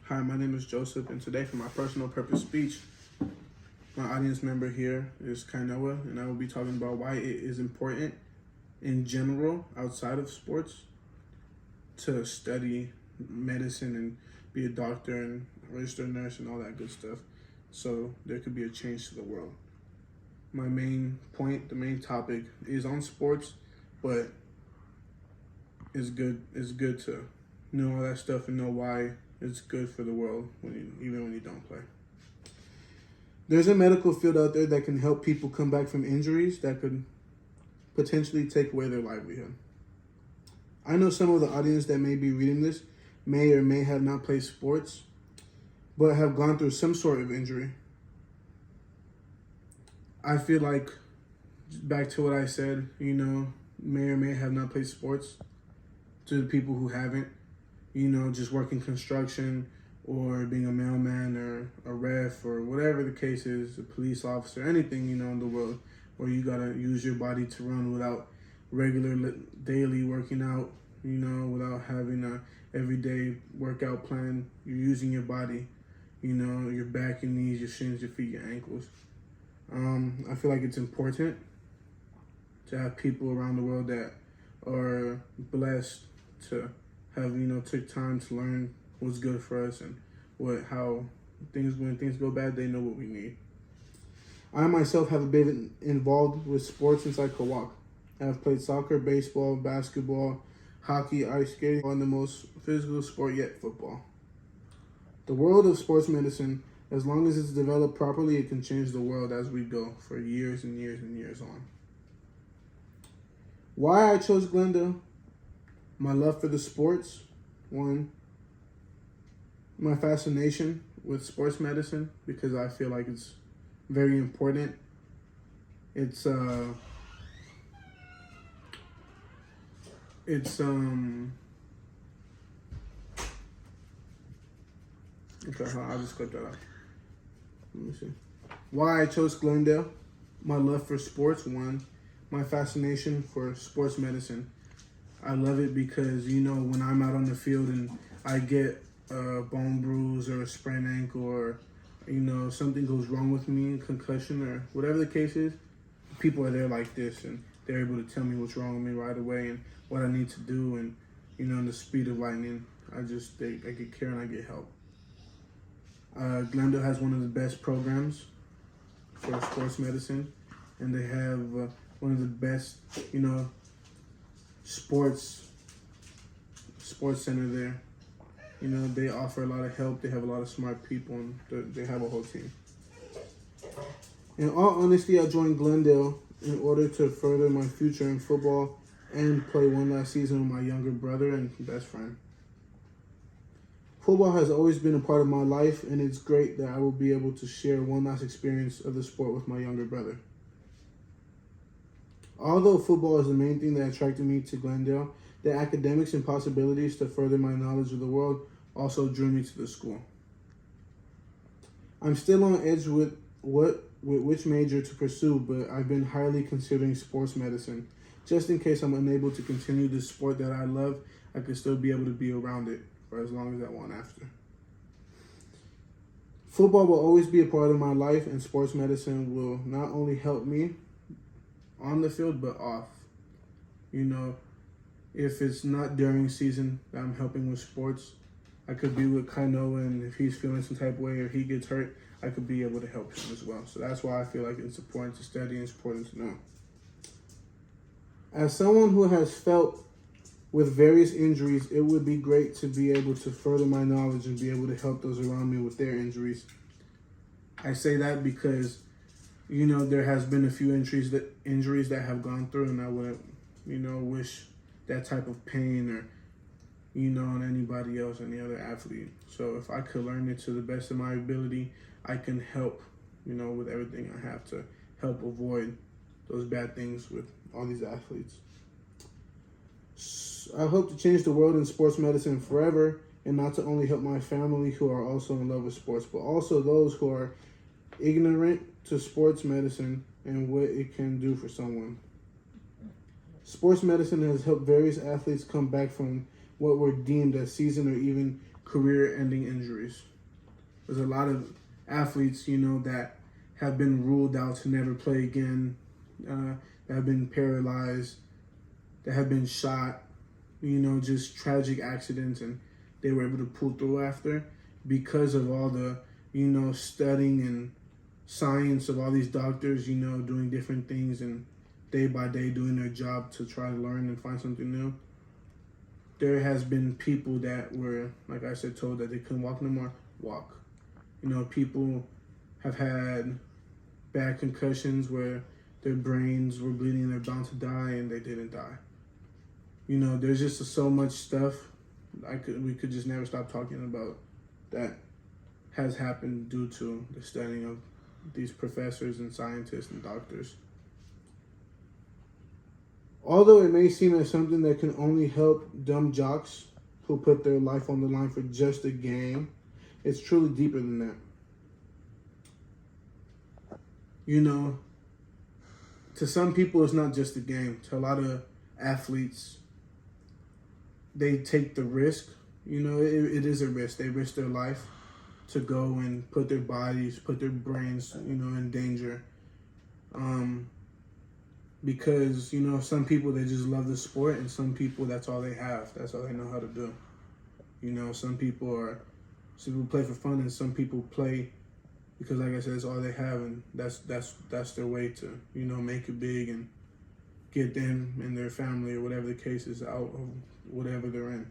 Hi, my name is Joseph, and today for my personal purpose speech, my audience member here is Kainoa, and I will be talking about why it is important in general, outside of sports, to study medicine and be a doctor and a registered nurse and all that good stuff, so there could be a change to the world. My main point, the main topic, is on sports, but it's good to know all that stuff and know why it's good for the world even when you don't play. There's a medical field out there that can help people come back from injuries that could potentially take away their livelihood. I know some of the audience that may be reading this may or may have not played sports, but have gone through some sort of injury. I feel like, back to what I said, may or may have not played sports, to the people who haven't, just working construction or being a mailman or a ref or whatever the case is, a police officer, anything, in the world where you gotta use your body to run without regular daily working out, without having a everyday workout plan. You're using your body, your back, your knees, your shins, your feet, your ankles. I feel like it's important to have people around the world that are blessed to have, took time to learn what's good for us and when things go bad, they know what we need. I myself have been involved with sports since I could walk. I have played soccer, baseball, basketball, hockey, ice skating, and the most physical sport yet, football. The world of sports medicine, as long as it's developed properly, it can change the world as we go for years and years and years on. Why I chose Glendale? My love for the sports, one. My fascination with sports medicine, because I feel like it's very important. It's okay, I'll just clip that out. Let me see. Why I chose Glendale? My love for sports, one. My fascination for sports medicine. I love it because, when I'm out on the field and I get a bone bruise or a sprained ankle or, something goes wrong with me, concussion or whatever the case is, people are there like this and they're able to tell me what's wrong with me right away and what I need to do, and, in the speed of lightning, I get care and I get help. Glendale has one of the best programs for sports medicine, and they have one of the best, sports center there. They offer a lot of help. They have a lot of smart people, and they have a whole team. In all honesty, I joined Glendale in order to further my future in football and play one last season with my younger brother and best friend. Football has always been a part of my life, and it's great that I will be able to share one last experience of the sport with my younger brother. Although football is the main thing that attracted me to Glendale, the academics and possibilities to further my knowledge of the world also drew me to the school. I'm still on edge with which major to pursue, but I've been highly considering sports medicine. Just in case I'm unable to continue this sport that I love, I could still be able to be around it for as long as I want after. Football will always be a part of my life, and sports medicine will not only help me on the field, but off. If it's not during season that I'm helping with sports, I could be with Kainoa, and if he's feeling some type of way or he gets hurt, I could be able to help him as well. So that's why I feel like it's important to study and it's important to know. As someone who has felt with various injuries, it would be great to be able to further my knowledge and be able to help those around me with their injuries. I say that because, there has been a few injuries that have gone through, and I wouldn't, wish that type of pain or, on anybody else, any other athlete. So if I could learn it to the best of my ability, I can help, with everything I have to help avoid those bad things with all these athletes. I hope to change the world in sports medicine forever, and not to only help my family who are also in love with sports, but also those who are ignorant to sports medicine and what it can do for someone. Sports medicine has helped various athletes come back from what were deemed as seasoned or even career-ending injuries. There's a lot of athletes, you know, that have been ruled out to never play again, that have been paralyzed, that have been shot, you know, just tragic accidents, and they were able to pull through after because of all the, you know, studying and science of all these doctors, you know, doing different things and day by day doing their job to try to learn and find something new. There has been people that were, like I said, told that they couldn't walk no more, walk. You know, people have had bad concussions where their brains were bleeding and they're bound to die and they didn't die. You know, there's just so much stuff we could just never stop talking about that has happened due to the studying of these professors and scientists and doctors. Although it may seem as something that can only help dumb jocks who put their life on the line for just a game, it's truly deeper than that. You know, to some people, it's not just a game. To a lot of athletes, they take the risk. You know, it is a risk. They risk their life to go and put their bodies, put their brains, you know, in danger. Because, you know, some people, they just love the sport, and some people, that's all they have. That's all they know how to do. You know, some people play for fun, and some people play because, like I said, it's all they have, and that's their way to, you know, make it big and get them and their family or whatever the case is out of whatever they're in.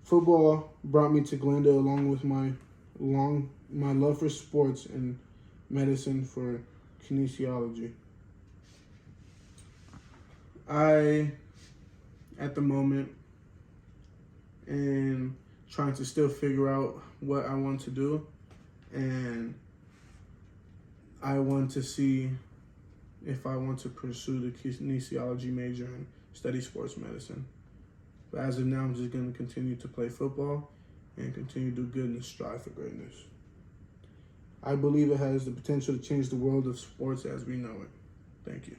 Football brought me to Glendale along with my love for sports and medicine for kinesiology. I, at the moment, am trying to still figure out what I want to do, and I want to see if I want to pursue the kinesiology major and study sports medicine. But as of now, I'm just going to continue to play football and continue to do good and strive for greatness. I believe it has the potential to change the world of sports as we know it. Thank you.